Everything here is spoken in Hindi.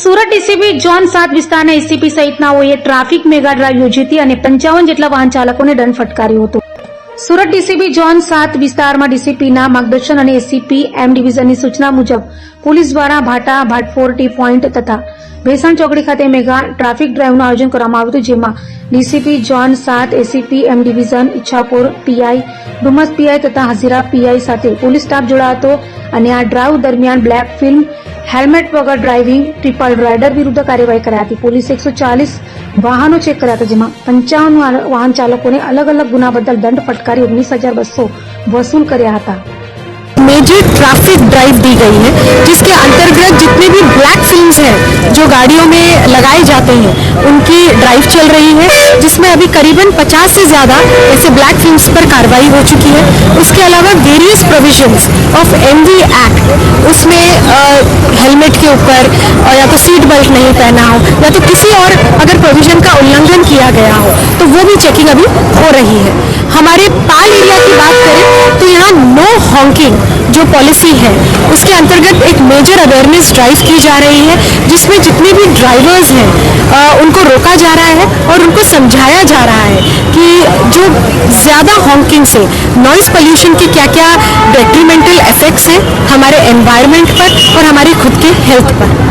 સુરત એસીપી ઝોન 7 વિસ્તારના એસીપી સહિતનાઓએ ટ્રાફિક મેગા ડ્રાઈવ યોજી હતી અને 55 જેટલા વાહન ચાલકોને દંડ ફટકાર્યો હતો. સુરત ડીસીપી ઝોન 7 વિસ્તારમાં ડીસીપીના માર્ગદર્શન અને એસીપી એમ ડિવિઝનની સૂચના મુજબ પોલીસ દ્વારા ભાટા, ભાટફોર, ટી પોઈન્ટ તથા ભેસણ ચોકડી ખાતે મેગા ટ્રાફિક ડ્રાઈવનું આયોજન કરવામાં આવ્યું હતું, જેમાં DCP zone 7, ACP M division, Ichchhapur PI, Dumas PI તથા હઝીરા પીઆઈ સાથે પોલીસ સ્ટાફ જોડાયો હતો અને આ ડ્રાઈવ દરમિયાન બ્લેક ફિલ્મ, હેલ્મેટ વગર ડ્રાઇવિંગ, ટ્રિપલ રાઇડર વિરુદ્ધ કાર્યવાહી કરાઈ હતી. પોલીસે 140 વાહનો ચેક કર્યા હતા, જેમાં 55 વાહન ચાલકોને અલગ અલગ ગુના બદલ દંડ ફટકારી 19,200 वसूल કર્યા હતા. मेजर ट्रैफिक ड्राइव दी गई है, जिसके अंतर्गत जितने भी ब्लैक फिल्म्स हैं जो गाड़ियों में लगाए जाते हैं उनकी ड्राइव चल रही है, जिसमें अभी करीबन 50 से ज़्यादा ऐसे ब्लैक फिल्म्स पर कार्रवाई हो चुकी है. उसके अलावा various provisions of MV act, उसमें हेलमेट के ऊपर या तो सीट बेल्ट नहीं पहना हो या तो किसी और अगर प्रोविजन का उल्लंघन किया गया हो तो वो भी चेकिंग अभी हो रही है. हमारे पाल एरिया की बात करें तो यहाँ नो हॉन्किंग जो पॉलिसी है उसके अंतर्गत एक मेजर अवेयरनेस ड्राइव की जा रही है, जिसमें जितने भी ड्राइवर्स हैं उनको रोका जा रहा है और उनको समझाया जा रहा है कि जो ज़्यादा हॉन्किंग से नॉइज़ पोल्यूशन के क्या क्या डेट्रीमेंटल इफेक्ट्स हैं हमारे एनवायरनमेंट पर और हमारी खुद के हेल्थ पर.